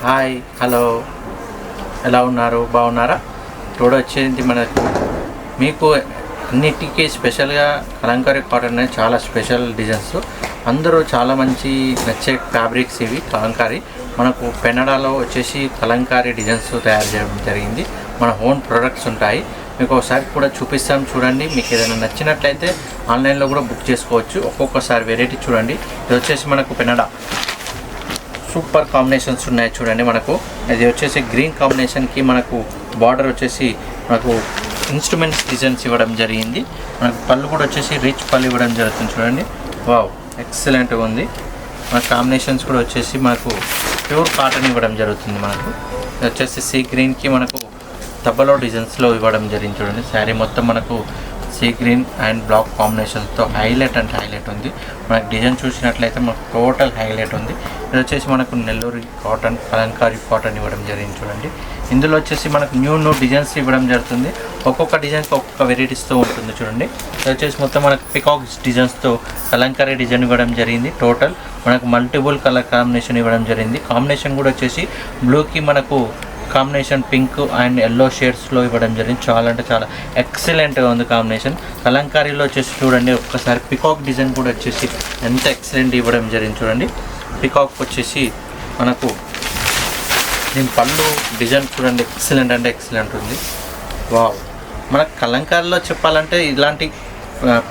Hi hello ఎలా ఉన్నారు బాగున్నారా? టుడే వచ్చేది మనకు మీకు అన్నిటికీ స్పెషల్గా కలంకారీ కాటన్ అనేది చాలా స్పెషల్ డిజైన్స్, అందరూ చాలా మంచి నచ్చే ఫ్యాబ్రిక్స్ ఇవి. కలంకారీ మనకు పెన్నడాలో వచ్చేసి కలంకారీ డిజైన్స్ తయారు చేయడం జరిగింది. మన ఓన్ ప్రొడక్ట్స్ ఉంటాయి, మీకు ఒకసారి కూడా చూపిస్తాం చూడండి. మీకు ఏదైనా నచ్చినట్లయితే ఆన్లైన్లో కూడా బుక్ చేసుకోవచ్చు. ఒక్కొక్కసారి వెరైటీ చూడండి. ఇది వచ్చేసి మనకు పెన్నడా సూపర్ కాంబినేషన్స్ ఉన్నాయి చూడండి. మనకు ఇది వచ్చేసి గ్రీన్ కాంబినేషన్కి మనకు బార్డర్ వచ్చేసి మనకు ఇన్స్ట్రుమెంట్స్ డిజైన్స్ ఇవ్వడం జరిగింది. మనకు పళ్ళు కూడా వచ్చేసి రిచ్ పళ్ళు ఇవ్వడం జరుగుతుంది చూడండి. వావ్, ఎక్సలెంట్గా ఉంది. మన కాంబినేషన్స్ కూడా వచ్చేసి మనకు ప్యూర్ కాటన్ ఇవ్వడం జరుగుతుంది. మనకు ఇది వచ్చేసి సీ గ్రీన్కి మనకు తబ్బలో డిజైన్స్లో ఇవ్వడం జరిగింది చూడండి. శారీ మొత్తం మనకు సీ గ్రీన్ అండ్ బ్లాక్ కాంబినేషన్తో హైలైట్ అంటే హైలైట్ ఉంది. మనకు డిజైన్ చూసినట్లయితే మనకు టోటల్ హైలైట్ ఉంది. ఇది వచ్చేసి మనకు నెల్లూరు కాటన్ కలంకారీ కాటన్ ఇవ్వడం జరిగింది చూడండి. ఇందులో వచ్చేసి మనకు న్యూ డిజైన్స్ ఇవ్వడం జరుగుతుంది. ఒక్కొక్క డిజైన్కి ఒక్కొక్క వెరైటీస్తో ఉంటుంది చూడండి. ఇది వచ్చేసి మొత్తం మనకు పికాక్స్ డిజైన్స్తో కలంకారీ డిజైన్ ఇవ్వడం జరిగింది. టోటల్ మనకు మల్టిపుల్ కలర్ కాంబినేషన్ ఇవ్వడం జరిగింది. కాంబినేషన్ కూడా వచ్చేసి బ్లూకి మనకు కాంబినేషన్ పింక్ అండ్ ఎల్లో షేడ్స్లో ఇవ్వడం జరిగింది. చాలా అంటే చాలా ఎక్సలెంట్గా ఉంది కాంబినేషన్. కలంకారీలో వచ్చేసి చూడండి ఒక్కసారి పికాక్ డిజైన్ కూడా వచ్చేసి ఎంత ఎక్సలెంట్ ఇవ్వడం జరిగింది చూడండి. పికాక్ వచ్చేసి మనకు దీని పళ్ళు డిజైన్ చూడండి, ఎక్సలెంట్ అంటే ఎక్సలెంట్ ఉంది. వావ్, మనకు కలంకారీలో చెప్పాలంటే ఇలాంటి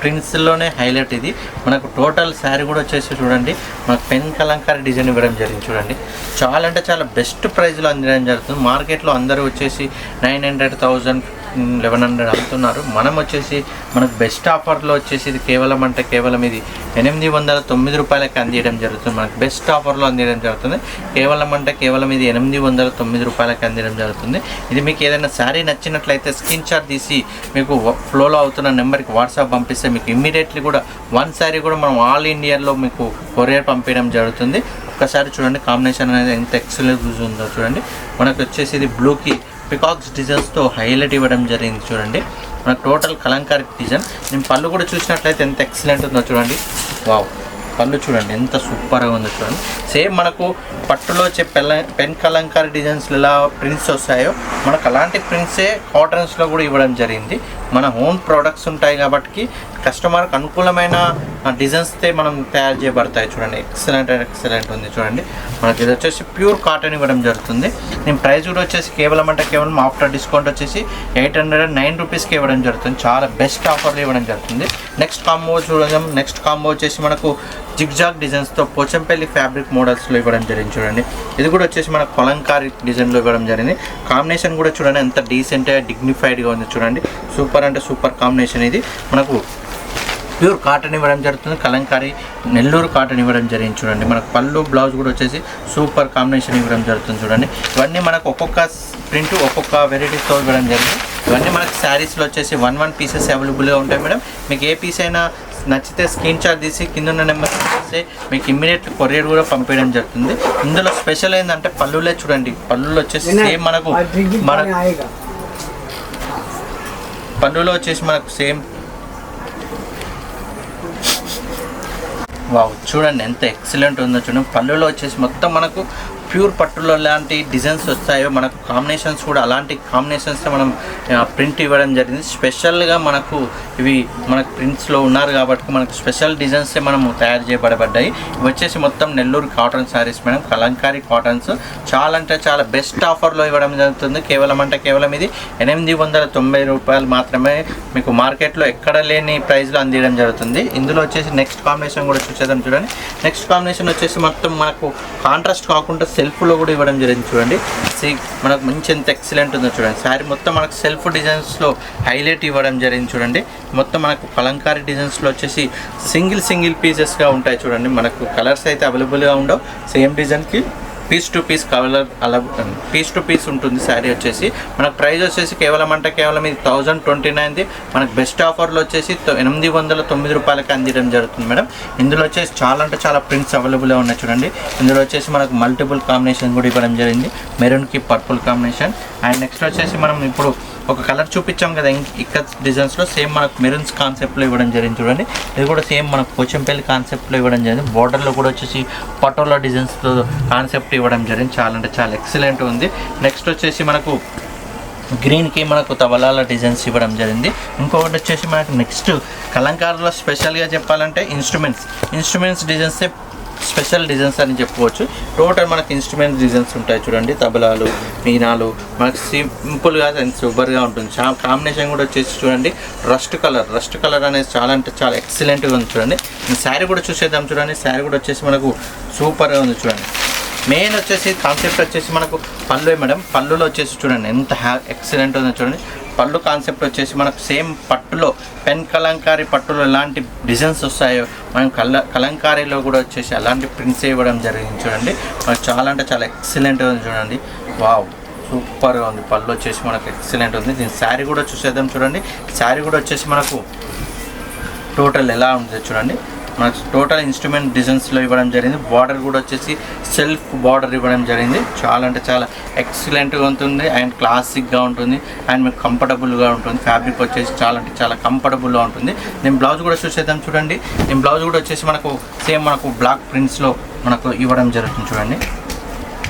ప్రింట్స్లోనే హైలైట్ ఇది. మనకు టోటల్ శారీ కూడా వచ్చేసి చూడండి మనకు పెన్ కలంకారీ డిజైన్ ఇవ్వడం జరిగింది చూడండి. చాలా అంటే చాలా బెస్ట్ ప్రైస్లో అందడం జరుగుతుంది. మార్కెట్లో అందరూ వచ్చేసి 900, 1000, 1100 అమ్ముతున్నారు. మనం వచ్చేసి మనకు బెస్ట్ ఆఫర్లో వచ్చేసి ఇది కేవలం అంటే కేవలం ఇది 809 రూపాయలకి అందియడం జరుగుతుంది. మనకు బెస్ట్ ఆఫర్లో అందియడం జరుగుతుంది. కేవలం అంటే కేవలం ఇది 809 రూపాయలకి అందియడం జరుగుతుంది. ఇది మీకు ఏదైనా శారీ నచ్చినట్లయితే స్క్రీన్ షాట్ తీసి మీకు ఫ్లోలో అవుతున్న నెంబర్కి వాట్సాప్ పంపిస్తే మీకు ఇమ్మీడియట్లీ కూడా 1 శారీ కూడా మనం ఆల్ ఇండియాలో మీకు కొరియర్ పంపించడం జరుగుతుంది. ఒక్కసారి చూడండి కాంబినేషన్ అనేది ఎంత ఎక్సలెంట్ ఉందో చూడండి. మనకు వచ్చేసి ఇది బ్లూకి పికాక్స్ డిజైన్స్తో హైలైట్ ఇవ్వడం జరిగింది చూడండి. మనకు టోటల్ కలంకారీ డిజైన్. నేను పళ్ళు కూడా చూసినట్లయితే ఎంత ఎక్సలెంట్ ఉందో చూడండి. వావ్, పళ్ళు చూడండి ఎంత సూపర్గా ఉందో చూడండి. సేమ్ మనకు పట్టులో వచ్చే పెన్ కలంకారీ డిజైన్స్లో ఎలా ప్రింట్స్ వస్తాయో మనకు అలాంటి ప్రింట్సే కాటన్స్లో కూడా ఇవ్వడం జరిగింది. మన ఓన్ ప్రోడక్ట్స్ ఉంటాయి కాబట్టి కస్టమర్కి అనుకూలమైన డిజైన్స్తే మనం తయారు చేయబడతాయి చూడండి. ఎక్సలెంట్ అండ్ ఎక్సలెంట్ ఉంది చూడండి. మనకి ఇది వచ్చేసి ప్యూర్ కాటన్ ఇవ్వడం జరుగుతుంది. నేను ప్రైస్ కూడా వచ్చేసి కేవలం అంటే కేవలం ఆఫ్టర్ డిస్కౌంట్ వచ్చేసి 809 రూపీస్కి ఇవ్వడం జరుగుతుంది. చాలా బెస్ట్ ఆఫర్లు ఇవ్వడం జరుగుతుంది. నెక్స్ట్ కాంబో చూడడం. నెక్స్ట్ కాంబో వచ్చేసి మనకు జిగ్జాగ్ డిజైన్స్తో పోచంపల్లి ఫ్యాబ్రిక్ మోడల్స్లో ఇవ్వడం జరిగింది చూడండి. ఇది కూడా వచ్చేసి మనకు కలంకారీ డిజైన్లో ఇవ్వడం జరిగింది. కాంబినేషన్ కూడా చూడండి ఎంత డీసెంట్గా డిగ్నిఫైడ్గా ఉంది చూడండి. సూపర్ అంటే సూపర్ కాంబినేషన్. ఇది మనకు ప్యూర్ కాటన్ ఇవ్వడం జరుగుతుంది. కలంకారీ నెల్లూరు కాటన్ ఇవ్వడం జరిగింది చూడండి. మనకు పళ్ళు బ్లౌజ్ కూడా వచ్చేసి సూపర్ కాంబినేషన్ ఇవ్వడం జరుగుతుంది చూడండి. ఇవన్నీ మనకు ఒక్కొక్క ప్రింట్ ఒక్కొక్క వెరైటీతో ఇవ్వడం జరిగింది. ఇవన్నీ మనకు శారీస్లో వచ్చేసి 1 పీసెస్ అవైలబుల్గా ఉంటాయి మేడం. మీకు ఏ పీస్ అయినా నచ్చితే స్క్రీన్ షాట్ తీసి కింద ఉన్న నెంబర్ చేస్తే మీకు ఇమ్మీడియట్ కొరియర్ కూడా పంపించడం జరుగుతుంది. ఇందులో స్పెషల్ ఏంటంటే పళ్ళులే చూడండి. పళ్ళులో వచ్చేసి సేమ్ మనకు పళ్ళులో వచ్చేసి మనకు సేమ్ వావ్ చూడండి ఎంత ఎక్సలెంట్ ఉందో చూడండి. పళ్ళులో వచ్చేసి మొత్తం మనకు ప్యూర్ పట్టులో ఎలాంటి డిజైన్స్ వస్తాయో మనకు కాంబినేషన్స్ కూడా అలాంటి కాంబినేషన్స్తో మనం ప్రింట్ ఇవ్వడం జరిగింది. స్పెషల్గా మనకు ఇవి మనకు ప్రింట్స్లో ఉన్నారు కాబట్టి మనకు స్పెషల్ డిజైన్సే మనము తయారు చేయబడబడ్డాయి. ఇవి వచ్చేసి మొత్తం Nellore cotton saris madam. Kalamkari cottons చాలా అంటే చాలా బెస్ట్ ఆఫర్లో ఇవ్వడం జరుగుతుంది. కేవలం అంటే కేవలం ఇది 890 రూపాయలు మాత్రమే మీకు మార్కెట్లో ఎక్కడ లేని ప్రైస్లో అందించడం జరుగుతుంది. ఇందులో వచ్చేసి నెక్స్ట్ కాంబినేషన్ కూడా చూసేద్దాం చూడండి. నెక్స్ట్ కాంబినేషన్ వచ్చేసి మొత్తం మనకు కాంట్రాస్ట్ కాకుండా సెల్ఫ్లో కూడా ఇవ్వడం జరిగింది చూడండి. మనకు మంచి ఎంత ఎక్సలెంట్ ఉందో చూడండి. శారీ మొత్తం మనకు సెల్ఫ్ డిజైన్స్లో హైలైట్ ఇవ్వడం జరిగింది చూడండి. మొత్తం మనకు కలంకారీ డిజైన్స్లో వచ్చేసి సింగిల్ పీసెస్గా ఉంటాయి చూడండి. మనకు కలర్స్ అయితే అవైలబుల్గా ఉండవు. సేమ్ డిజైన్కి పీస్ టు పీస్ కలర్ అలా పీస్ టు పీస్ ఉంటుంది. శారీ వచ్చేసి మనకు ప్రైస్ వచ్చేసి కేవలం అంటే కేవలం ఇది 1029ది. మనకు బెస్ట్ ఆఫర్లో వచ్చేసి 809 రూపాయలకి అందించడం జరుగుతుంది మేడం. ఇందులో వచ్చేసి చాలా అంటే చాలా ప్రింట్స్ అవైలబుల్గా ఉన్నాయి చూడండి. ఇందులో వచ్చేసి మనకు మల్టిపుల్ కాంబినేషన్ కూడా ఇవ్వడం జరిగింది. మెరూన్కి పర్పుల్ కాంబినేషన్. అండ్ నెక్స్ట్ వచ్చేసి మనం ఇప్పుడు ఒక కలర్ చూపించాం కదా ఇక్కడ డిజైన్స్లో సేమ్ మనకు మెరూన్స్ కాన్సెప్ట్లో ఇవ్వడం జరిగింది చూడండి. ఇది కూడా సేమ్ మనకు పోచంపల్లి కాన్సెప్ట్లో ఇవ్వడం జరిగింది. బార్డర్లో కూడా వచ్చేసి పటోలా డిజైన్స్లో కాన్సెప్ట్ ఇవ్వడం జరిగింది. చాలా అంటే చాలా ఎక్సలెంట్ ఉంది. నెక్స్ట్ వచ్చేసి మనకు గ్రీన్కి మనకు తబలాల డిజైన్స్ ఇవ్వడం జరిగింది. ఇంకొకటి వచ్చేసి మనకు నెక్స్ట్ కలంకారీలో స్పెషల్గా చెప్పాలంటే ఇన్స్ట్రుమెంట్స్ డిజైన్సే స్పెషల్ డిజైన్స్ అని చెప్పుకోవచ్చు. టోటల్ మనకి ఇన్స్ట్రుమెంట్ డిజైన్స్ ఉంటాయి చూడండి. తబలాలు, మీనాలు మనకు సింపుల్గా అండ్ సూపర్గా ఉంటుంది. కాంబినేషన్ కూడా వచ్చేసి చూడండి రస్ట్ కలర్ అనేది చాలా అంటే చాలా ఎక్సలెంట్గా ఉంది చూడండి. శారీ కూడా చూసేద్దాం చూడండి. శారీ కూడా వచ్చేసి మనకు సూపర్గా ఉంది చూడండి. మెయిన్ వచ్చేసి కాన్సెప్ట్ వచ్చేసి మనకు పళ్ళు మేడం. పళ్ళులో వచ్చేసి చూడండి ఎంత ఎక్సలెంట్ ఉందో చూడండి. పళ్ళు కాన్సెప్ట్ వచ్చేసి మనకు సేమ్ పట్టులో పెన్ కలంకారీ పట్టులో ఎలాంటి డిజైన్స్ వస్తాయో మనం కలంకారీలో కూడా వచ్చేసి అలాంటి ప్రింట్స్ ఇవ్వడం జరిగింది చూడండి. మనకు చాలా అంటే చాలా ఎక్సలెంట్గా ఉంది చూడండి. వావ్ సూపర్గా ఉంది. పళ్ళు వచ్చేసి మనకు ఎక్సలెంట్ ఉంది. దీని శారీ కూడా చూసేద్దాం చూడండి. శారీ కూడా వచ్చేసి మనకు టోటల్ ఎలా ఉంటుంది చూడండి. మనకు టోటల్ ఇన్స్ట్రుమెంట్ డిజైన్స్లో ఇవ్వడం జరిగింది. బార్డర్ కూడా వచ్చేసి సెల్ఫ్ బార్డర్ ఇవ్వడం జరిగింది. చాలా అంటే చాలా ఎక్సలెంట్గా ఉంటుంది అండ్ క్లాసిక్గా ఉంటుంది అండ్ మీకు కంఫర్టబుల్గా ఉంటుంది. ఫ్యాబ్రిక్ వచ్చేసి చాలా అంటే చాలా కంఫర్టబుల్గా ఉంటుంది. నేను బ్లౌజ్ కూడా చూసేద్దాం చూడండి. నేను బ్లౌజ్ కూడా వచ్చేసి మనకు సేమ్ మనకు బ్లాక్ ప్రింట్స్లో మనకు ఇవ్వడం జరుగుతుంది చూడండి.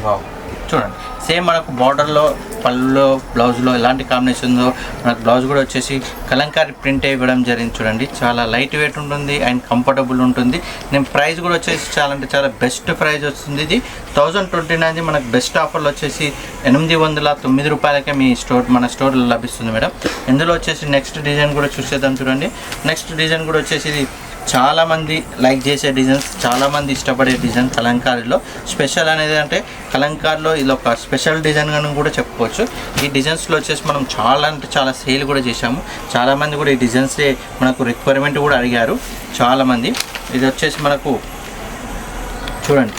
వావ్ చూడండి సేమ్ మనకు బార్డర్లో పళ్ళులో బ్లౌజ్లో ఎలాంటి కాంబినేషన్లో మనకు బ్లౌజ్ కూడా వచ్చేసి కలంకారీ ప్రింట్ ఇవ్వడం జరిగింది చూడండి. చాలా లైట్ వెయిట్ ఉంటుంది అండ్ కంఫర్టబుల్ ఉంటుంది. నేను ప్రైస్ కూడా వచ్చేసి చాలా అంటే చాలా బెస్ట్ ప్రైస్ వస్తుంది. ఇది 1029 మనకు బెస్ట్ ఆఫర్లో వచ్చేసి 809 రూపాయలకే మన స్టోర్లో లభిస్తుంది మేడం. ఇందులో వచ్చేసి నెక్స్ట్ డిజైన్ కూడా చూసేద్దాం చూడండి. నెక్స్ట్ డిజైన్ కూడా వచ్చేసి ఇది చాలామంది లైక్ చేసే డిజైన్స్, చాలామంది ఇష్టపడే డిజైన్ కలంకారీలో. స్పెషల్ అనేది అంటే కలంకారీలో ఇది ఒక స్పెషల్ డిజైన్ అని కూడా చెప్పుకోవచ్చు. ఈ డిజైన్స్లో వచ్చేసి మనం చాలా అంటే చాలా సేల్ కూడా చేశాము. చాలామంది కూడా ఈ డిజైన్సే మనకు రిక్వైర్మెంట్ కూడా అడిగారు చాలామంది. ఇది వచ్చేసి మనకు చూడండి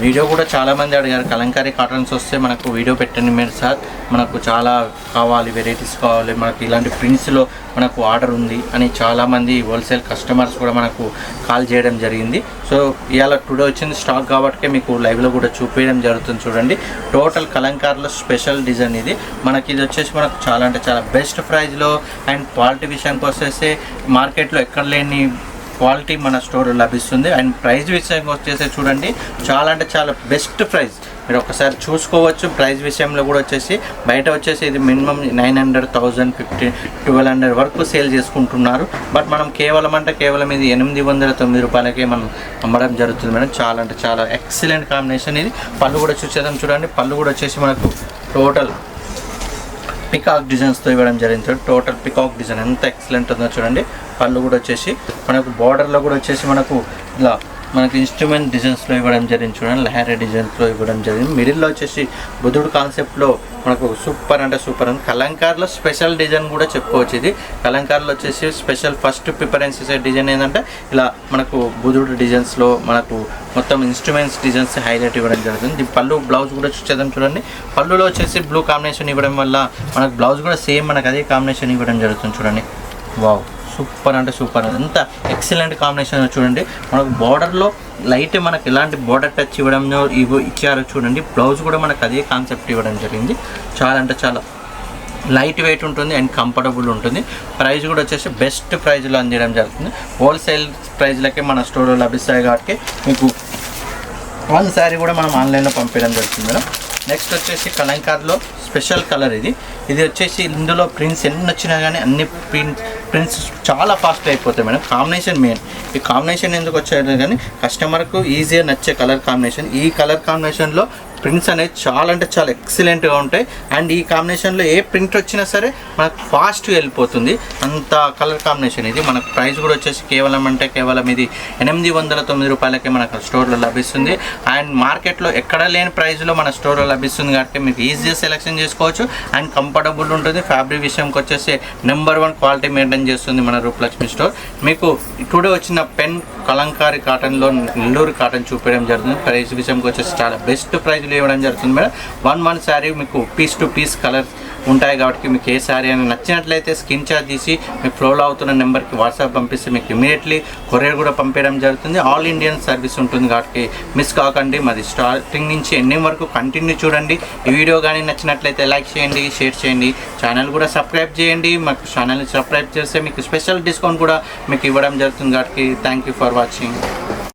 వీడియో కూడా చాలామంది అడిగారు. కలంకారీ కాటన్స్ వస్తే మనకు వీడియో పెట్టండి మీరు సార్, మనకు చాలా కావాలి, వెరైటీస్ కావాలి, మనకు ఇలాంటి ప్రింట్స్లో మనకు ఆర్డర్ ఉంది అని చాలామంది హోల్సేల్ కస్టమర్స్ కూడా మనకు కాల్ చేయడం జరిగింది. సో ఇవాళ టుడే వచ్చింది స్టాక్ కాబట్టి మీకు లైవ్లో కూడా చూపించడం జరుగుతుంది చూడండి. టోటల్ కలంకారీలో స్పెషల్ డిజైన్ ఇది. మనకి ఇది వచ్చేసి మనకు చాలా అంటే చాలా బెస్ట్ ప్రైస్లో అండ్ క్వాలిటీ విషయానికి వచ్చేసి మార్కెట్లో ఎక్కడ లేని క్వాలిటీ మన స్టోర్లో లభిస్తుంది. అండ్ ప్రైస్ విషయానికి వచ్చేసి చూడండి చాలా అంటే చాలా బెస్ట్ ప్రైస్ మీరు ఒకసారి చూసుకోవచ్చు. ప్రైస్ విషయంలో కూడా వచ్చేసి బయట వచ్చేసి ఇది మినిమం 900, 1000, 1200 వరకు సేల్ చేసుకుంటున్నారు. బట్ మనం కేవలం ఇది 809 రూపాయలకే మనం అమ్మడం జరుగుతుంది మేడం. చాలా అంటే చాలా ఎక్సలెంట్ కాంబినేషన్ ఇది. పళ్ళు కూడా చూసేద్దాం చూడండి. పళ్ళు కూడా వచ్చేసి మనకు టోటల్ పికాక్ డిజైన్స్తో ఇవ్వడం జరిగింది. టోటల్ పికాక్ డిజైన్ ఎంత ఎక్సలెంట్ ఉందో చూడండి. పళ్ళు కూడా వచ్చేసి మనకు బార్డర్లో కూడా వచ్చేసి మనకు ఇలా మనకి ఇన్స్ట్రుమెంట్ డిజైన్స్లో ఇవ్వడం జరిగింది చూడండి. లహరీ డిజైన్స్లో ఇవ్వడం జరిగింది. మిడిల్లో వచ్చేసి బుద్ధుడు కాన్సెప్ట్లో మనకు సూపర్ అంటే సూపర్ ఉంది. కలంకారీలో స్పెషల్ డిజైన్ కూడా చెప్పుకోవచ్చు. ఇది కలంకారీలో వచ్చేసి స్పెషల్ ఫస్ట్ ప్రిఫరెన్స్ ఇచ్చే డిజైన్ ఏంటంటే ఇలా మనకు బుద్ధుడు డిజైన్స్లో మనకు మొత్తం ఇన్స్ట్రుమెంట్స్ డిజైన్స్ హైలైట్ ఇవ్వడం జరుగుతుంది. పళ్ళు బ్లౌజ్ కూడా చూసేద్దాం చూడండి. పళ్ళులో వచ్చేసి బ్లూ కాంబినేషన్ ఇవ్వడం వల్ల మనకు బ్లౌజ్ కూడా సేమ్ మనకు అదే కాంబినేషన్ ఇవ్వడం జరుగుతుంది చూడండి. వావ్ సూపర్ అంటే సూపర్, ఎంత ఎక్సలెంట్ కాంబినేషన్ చూడండి. మనకు బార్డర్లో లైట్ మనకు ఎలాంటి బార్డర్ టచ్ ఇవ్వడం ఇచ్చారో చూడండి. బ్లౌజ్ కూడా మనకు అదే కాన్సెప్ట్ ఇవ్వడం జరిగింది. చాలా అంటే చాలా లైట్ వెయిట్ ఉంటుంది అండ్ కంఫర్టబుల్ ఉంటుంది. ప్రైస్ కూడా వచ్చేసి బెస్ట్ ప్రైజ్లో అందించడం జరుగుతుంది. హోల్సేల్ ప్రైజ్లకే మన స్టోర్లో లభిస్తాయి కాబట్టి మీకు వన్ శారీ కూడా మనం ఆన్లైన్లో పంపించడం జరుగుతుంది మేడం. నెక్స్ట్ వచ్చేసి కలంకారీలో స్పెషల్ కలర్ ఇది వచ్చేసి ఇందులో ప్రింట్స్ ఎన్ని వచ్చినా కానీ అన్ని ప్రింట్స్ చాలా ఫాస్ట్ అయిపోతాయి మేడం. కాంబినేషన్ మెయిన్, ఈ కాంబినేషన్ ఎందుకు వచ్చాయో కానీ కస్టమర్కు ఈజీగా నచ్చే కలర్ కాంబినేషన్. ఈ కలర్ కాంబినేషన్లో ప్రింట్స్ అనేది చాలా అంటే చాలా ఎక్సలెంట్గా ఉంటాయి. అండ్ ఈ కాంబినేషన్లో ఏ ప్రింట్ వచ్చినా సరే మనకు ఫాస్ట్గా వెళ్ళిపోతుంది, అంత కలర్ కాంబినేషన్ ఇది. మనకు ప్రైస్ కూడా వచ్చేసి కేవలం ఇది 809 రూపాయలకే మనకు స్టోర్లో లభిస్తుంది. అండ్ మార్కెట్లో ఎక్కడ లేని ప్రైస్లో మన స్టోర్లో లభిస్తుంది కాబట్టి మీకు ఈజీగా సెలెక్షన్ చేసుకోవచ్చు అండ్ కంఫర్టబుల్ ఉంటుంది. ఫ్యాబ్రిక్ విషయంకి వచ్చేసి నెంబర్ 1 క్వాలిటీ మెయింటైన్ చేస్తుంది మన రూపలక్ష్మి స్టోర్. మీకు టుడే వచ్చిన పెన్ కలంకారీ కాటన్లో నెల్లూరు కాటన్ చూపించడం జరుగుతుంది. ప్రైస్ విషయంకి వచ్చేసి చాలా బెస్ట్ ప్రైస్ ఇవ్వడం జరుగుతుంది మేడం. 1 శారీ మీకు పీస్ టు పీస్ కలర్ ఉంటాయి కాబట్టి మీకు ఏ శారీ అని నచ్చినట్లయితే స్క్రీన్ షాట్ తీసి మీకు ఫ్లోలో అవుతున్న నెంబర్కి వాట్సాప్ పంపిస్తే మీకు ఇమీడియట్లీ కొరియర్ కూడా పంపించడం జరుగుతుంది. ఆల్ ఇండియన్ సర్వీస్ ఉంటుంది కాబట్టి మిస్ కాకండి. మాది స్టార్టింగ్ నుంచి ఎండింగ్ వరకు కంటిన్యూ చూడండి. ఈ వీడియో కానీ నచ్చినట్లయితే లైక్ చేయండి, షేర్ చేయండి, ఛానల్ కూడా సబ్స్క్రైబ్ చేయండి. మాకు ఛానల్ని సబ్స్క్రైబ్ చేస్తే మీకు స్పెషల్ డిస్కౌంట్ కూడా మీకు ఇవ్వడం జరుగుతుంది కాబట్టి థ్యాంక్ యూ ఫర్ వాచింగ్.